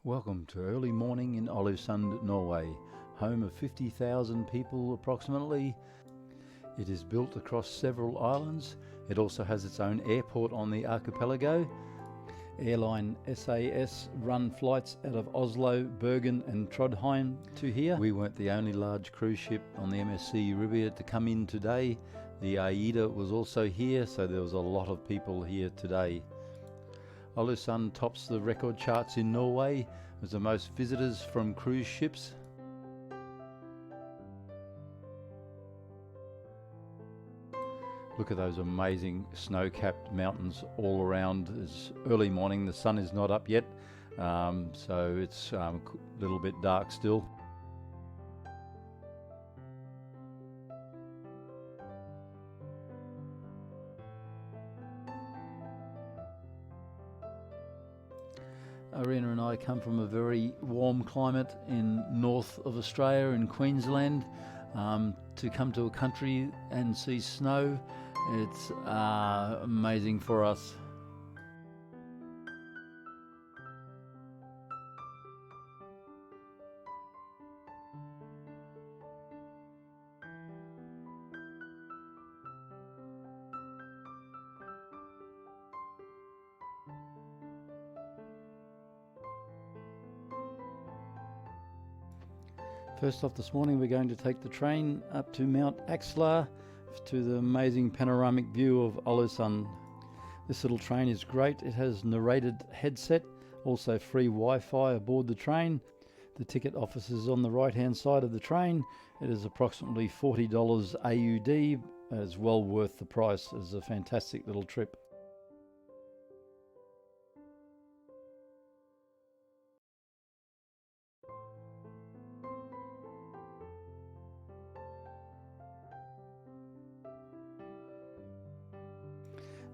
Welcome to early morning in Olesund, Norway, home of 50,000 people approximately. It is built across several islands. It also has its own airport on the archipelago. Airline SAS run flights out of Oslo, Bergen and Trondheim to here. We weren't the only large cruise ship on the MSC Euribia to come in today. The AIDA was also here, so there was a lot of people here today. Olesund tops the record charts in Norway as the most visitors from cruise ships. Look at those amazing snow-capped mountains all around. It's early morning, the sun is not up yet, so it's a little bit dark still. Arena and I come from a very warm climate in north of Australia in Queensland. To come to a country and see snow, it's amazing for us. First off this morning, we're going to take the train up to Mt Aksla to the amazing panoramic view of Olesund. This little train is great. It has narrated headset, also free Wi-Fi aboard the train. The ticket office is on the right hand side of the train. It is approximately $40 AUD. It's well worth the price. It's a fantastic little trip.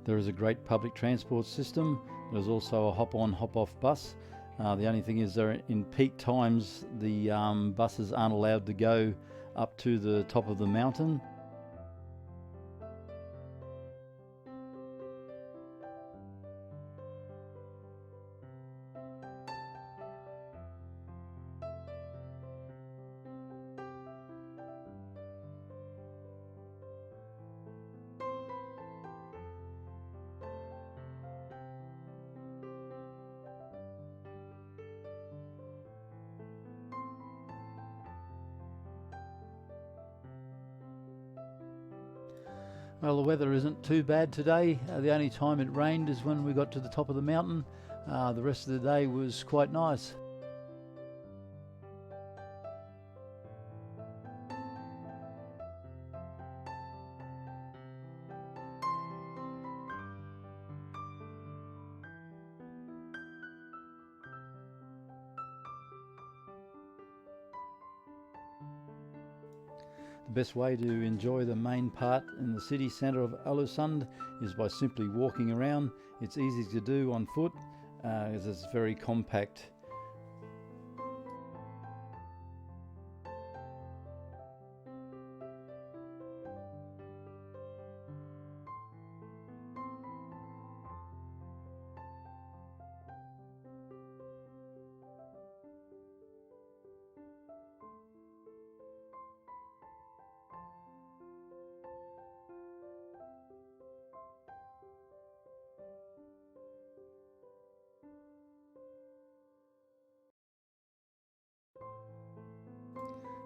There is a great public transport system. There's also a hop-on, hop-off bus. The only thing is in peak times, the buses aren't allowed to go up to the top of the mountain. Well, the weather isn't too bad today. The only time it rained is when we got to the top of the mountain. The rest of the day was quite nice. The best way to enjoy the main part in the city centre of Alesund is by simply walking around. It's easy to do on foot as it's very compact.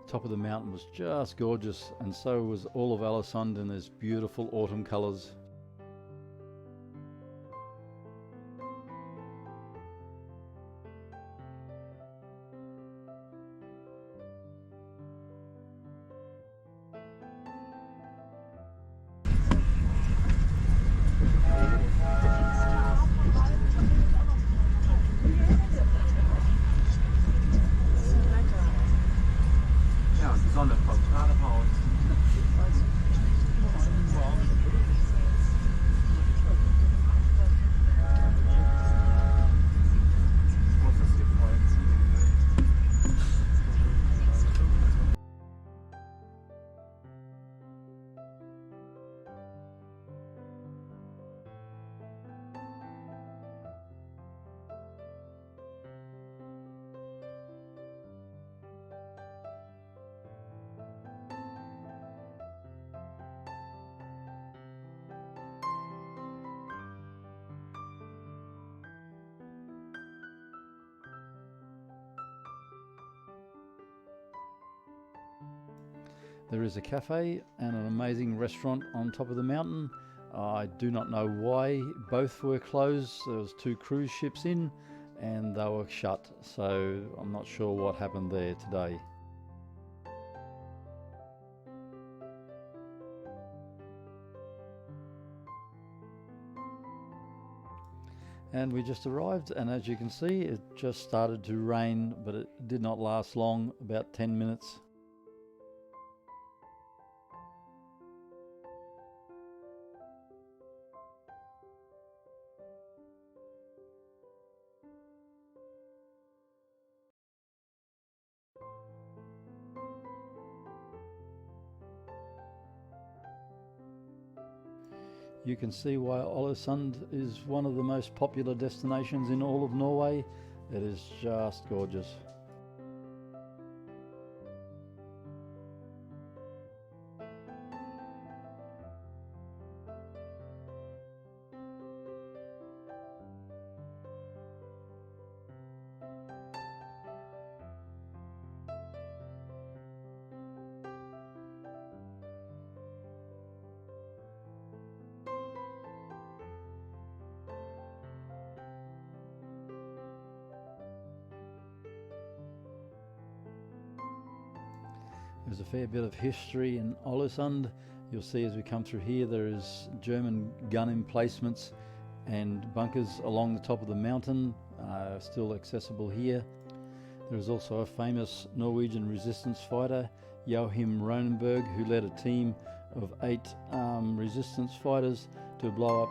Top of the mountain was just gorgeous, and so was all of Alesund in these beautiful autumn colours. There is a cafe and an amazing restaurant on top of the mountain. I do not know why both were closed. There was 2 cruise ships in and they were shut, so I'm not sure what happened there today. And we just arrived, and as you can see, it just started to rain, but it did not last long, about 10 minutes. You can see why Olesund is one of the most popular destinations in all of Norway. It is just gorgeous. There's a fair bit of history in Olesund. You'll see as we come through here there is German gun emplacements and bunkers along the top of the mountain, still accessible here. There is also a famous Norwegian resistance fighter, Joachim Ronenberg, who led a team of 8 resistance fighters to blow up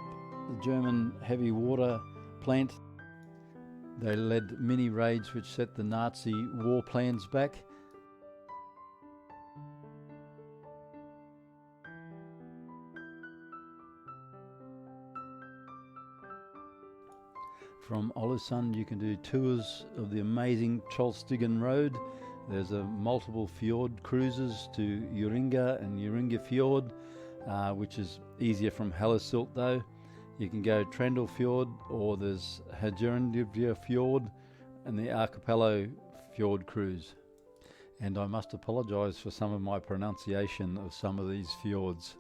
the German heavy water plant. They led mini raids which set the Nazi war plans back. From Olesund you can do tours of the amazing Trollstigen Road. There's multiple fjord cruises to Hjorundfjord and Geirangerfjord, which is easier from Hellesylt though. You can go Trandalfjord, or there's Hjorundfjord and the Archipelago fjord cruise. And I must apologise for some of my pronunciation of some of these fjords.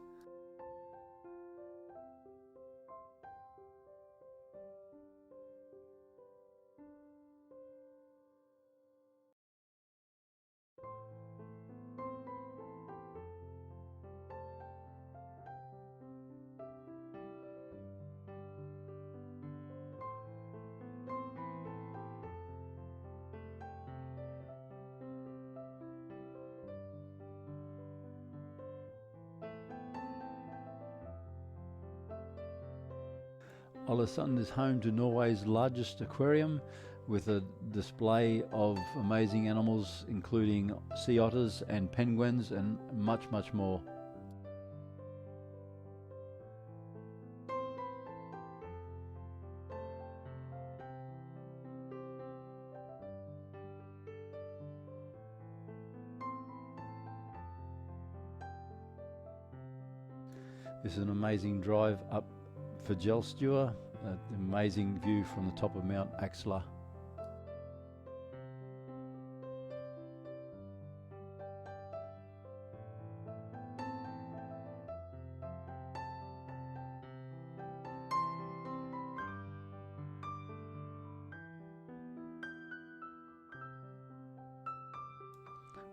Alesund is home to Norway's largest aquarium, with a display of amazing animals including sea otters and penguins and much more. This is an amazing drive up for Fjellstua, an amazing view from the top of Mt Aksla.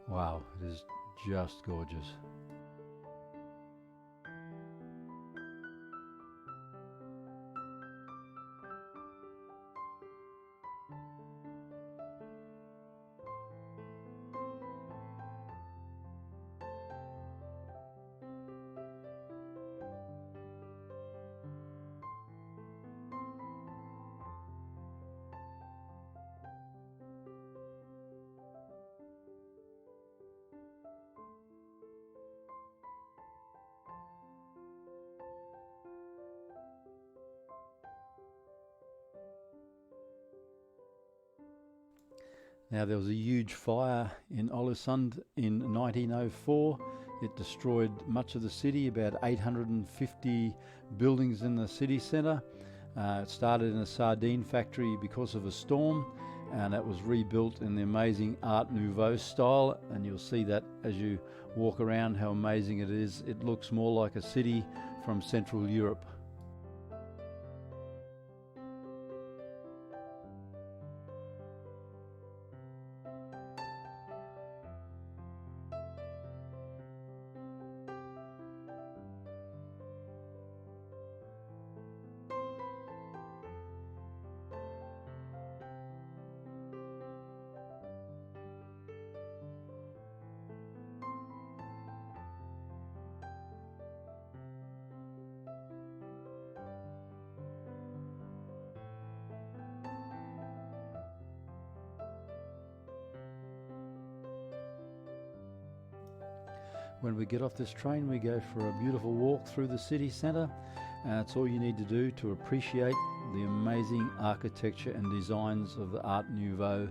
Wow, it is just gorgeous. Now, there was a huge fire in Olesund in 1904. It destroyed much of the city, about 850 buildings in the city centre. It started in a sardine factory because of a storm, and it was rebuilt in the amazing Art Nouveau style, and you'll see that as you walk around how amazing it is. It looks more like a city from Central Europe. When we get off this train, we go for a beautiful walk through the city centre, and that's all you need to do to appreciate the amazing architecture and designs of the Art Nouveau.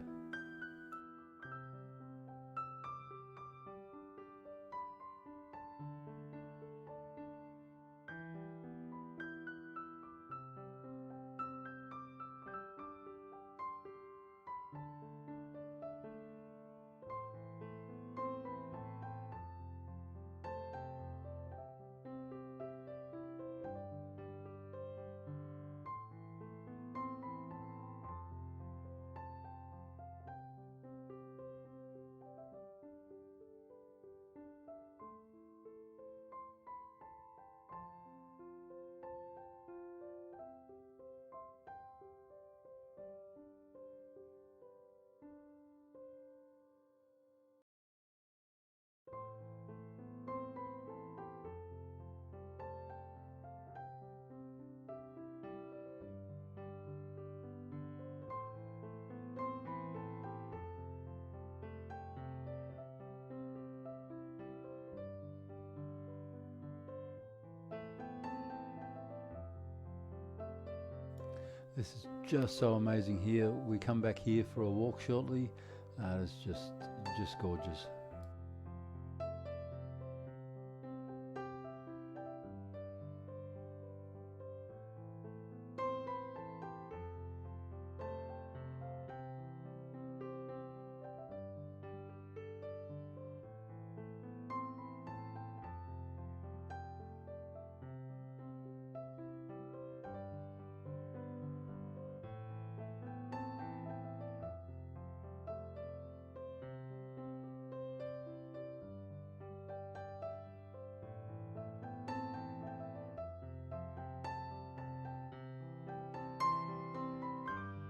This is just so amazing here. We come back here for a walk shortly. It's just gorgeous.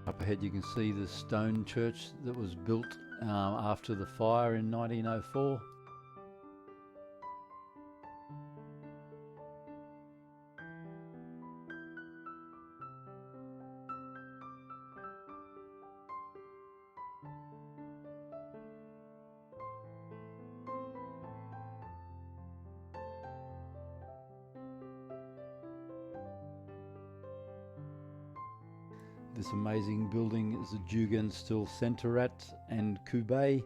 Up ahead you can see the stone church that was built after the fire in 1904. This amazing building is the Hjorundfjord and Archipelago.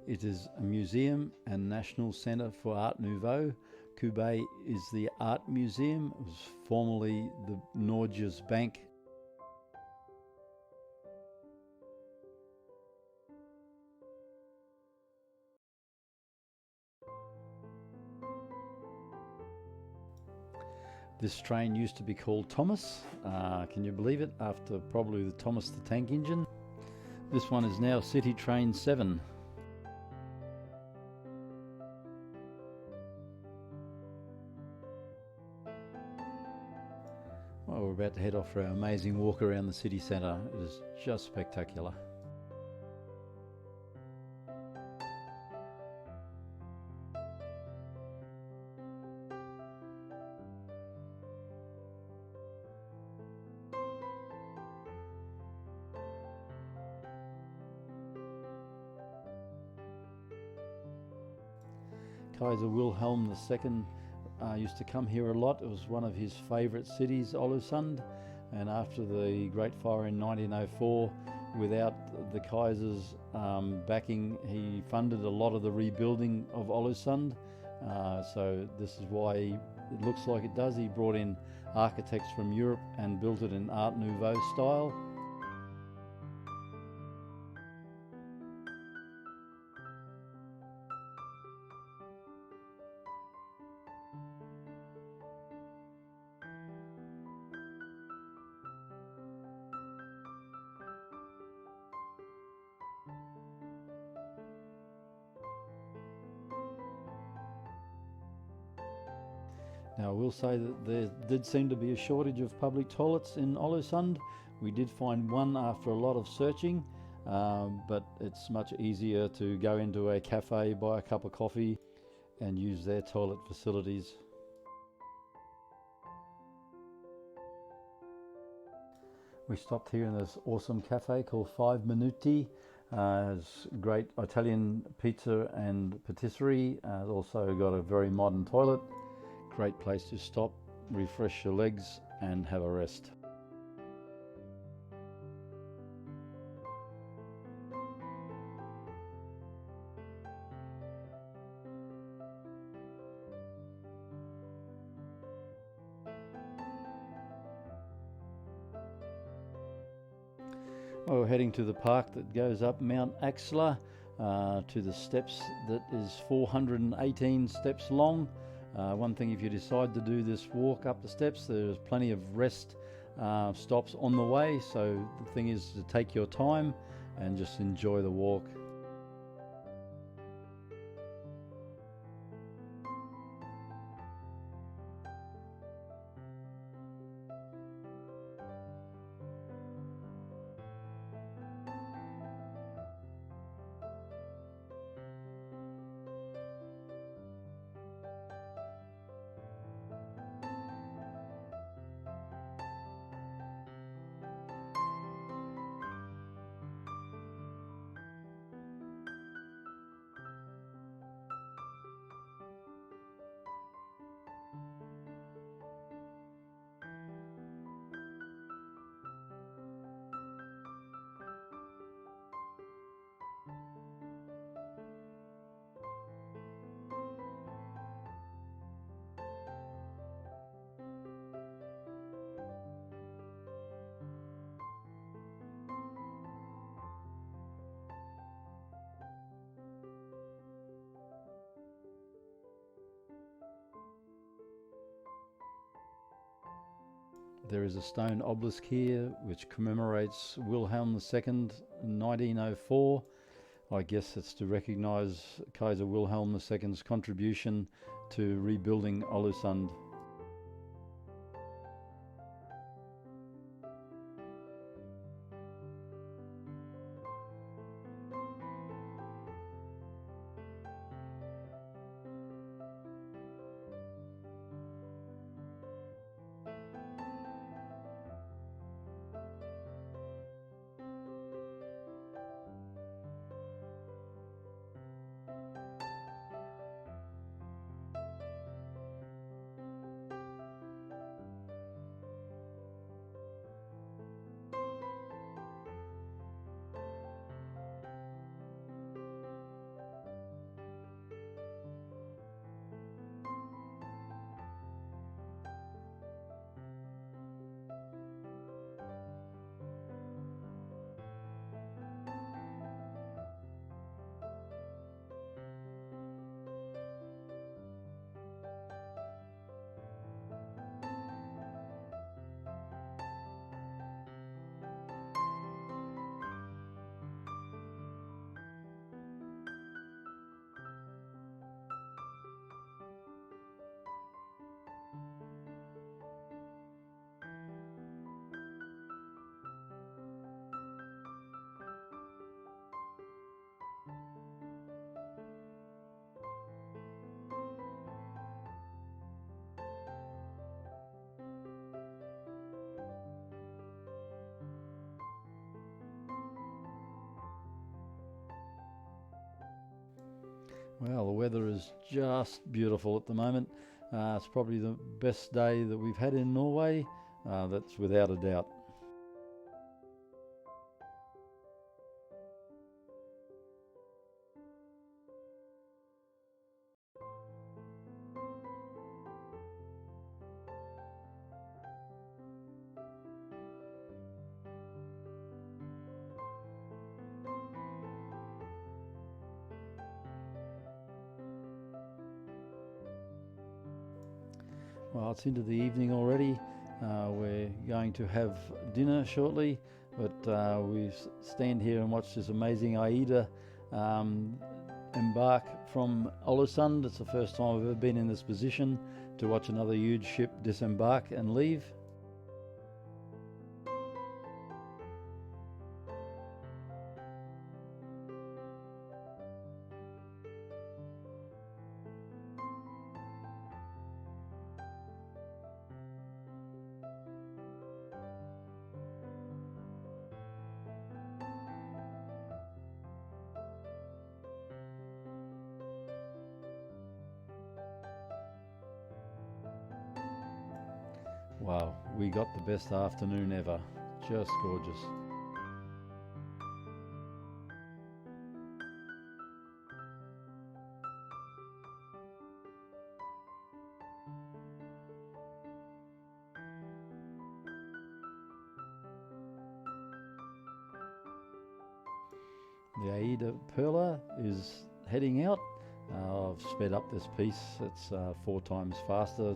It is a museum and national centre for Art Nouveau. Archipelago is the art museum. It was formerly the Norges Bank. This train used to be called Thomas, can you believe it, after probably the Thomas the Tank Engine. This one is now City Train 7. Well, we're about to head off for our amazing walk around the city centre. It is just spectacular. Kaiser Wilhelm II used to come here a lot. It was one of his favourite cities, Olesund, and after the Great Fire in 1904, without the Kaiser's backing, he funded a lot of the rebuilding of Olesund. So this is why it looks like it does. He brought in architects from Europe and built it in Art Nouveau style. Now I will say that there did seem to be a shortage of public toilets in Olesund. We did find one after a lot of searching, but it's much easier to go into a cafe, buy a cup of coffee and use their toilet facilities. We stopped here in this awesome cafe called 5 Minuti. It's great Italian pizza and patisserie. It's also got a very modern toilet. Great place to stop, refresh your legs and have a rest. Well, we're heading to the park that goes up Mt Aksla to the steps that is 418 steps long. One thing, if you decide to do this walk up the steps, there's plenty of rest stops on the way, so the thing is to take your time and just enjoy the walk. There is a stone obelisk here which commemorates Wilhelm II in 1904. I guess it's to recognise Kaiser Wilhelm II's contribution to rebuilding Olesund. Well, the weather is just beautiful at the moment. It's probably the best day that we've had in Norway, that's without a doubt. Well, it's into the evening already. We're going to have dinner shortly, but we stand here and watch this amazing Aida embark from Olesund. It's the first time I've ever been in this position to watch another huge ship disembark and leave. Wow, we got the best afternoon ever. Just gorgeous. The Aida Perla is heading out. I've sped up this piece. It's 4 times faster.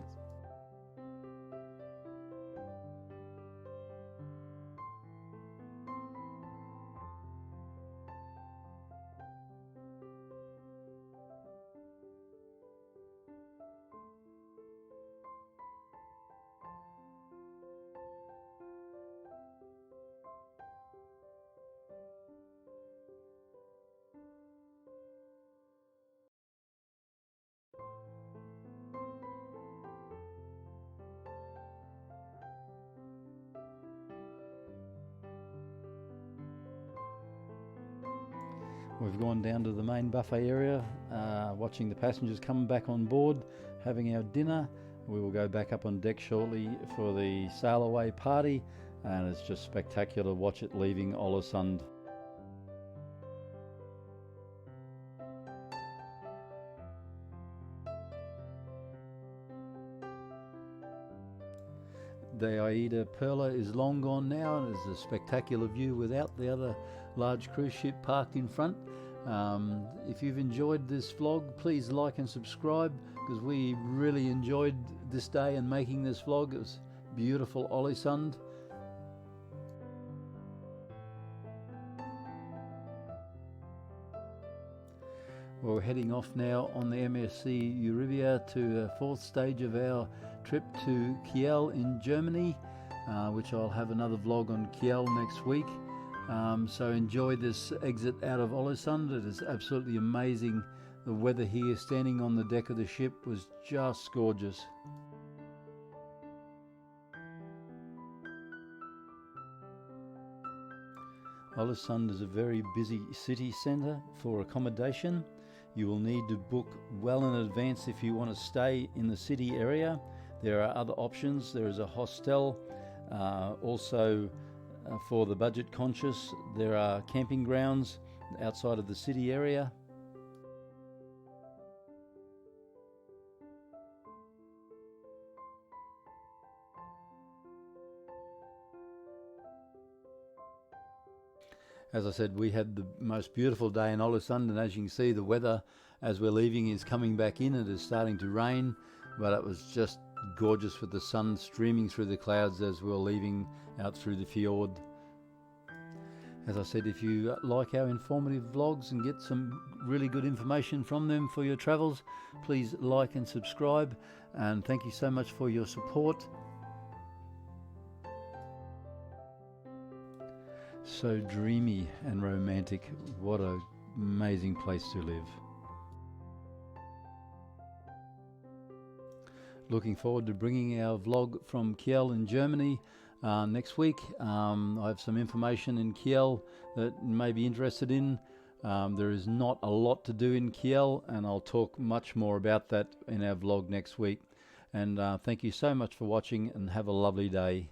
We've gone down to the main buffet area, watching the passengers come back on board, having our dinner. We will go back up on deck shortly for the sail away party, and it's just spectacular to watch it leaving Olesund. The Aida Perla is long gone now, and it's a spectacular view without the other large cruise ship parked in front. If you've enjoyed this vlog, please like and subscribe, because we really enjoyed this day and making this vlog. It was beautiful Olesund. We're heading off now on the MSC Euribia to a 4th stage of our trip to Kiel in Germany, which I'll have another vlog on Kiel next week. So enjoy this exit out of Olesund. It is absolutely amazing. The weather here, standing on the deck of the ship, was just gorgeous. Olesund is a very busy city centre for accommodation. You will need to book well in advance if you want to stay in the city area. There are other options. There is a hostel. Also, for the budget conscious, there are camping grounds outside of the city area. As I said, we had the most beautiful day in Olesund, and as you can see, the weather as we're leaving is coming back in. It is starting to rain, but it was just gorgeous with the sun streaming through the clouds as we were leaving out through the fjord. As I said, if you like our informative vlogs and get some really good information from them for your travels, please like and subscribe, and thank you so much for your support. So dreamy and romantic. What an amazing place to live. Looking forward to bringing our vlog from Kiel in Germany next week. I have some information in Kiel that you may be interested in. There is not a lot to do in Kiel, and I'll talk much more about that in our vlog next week. And thank you so much for watching, and have a lovely day.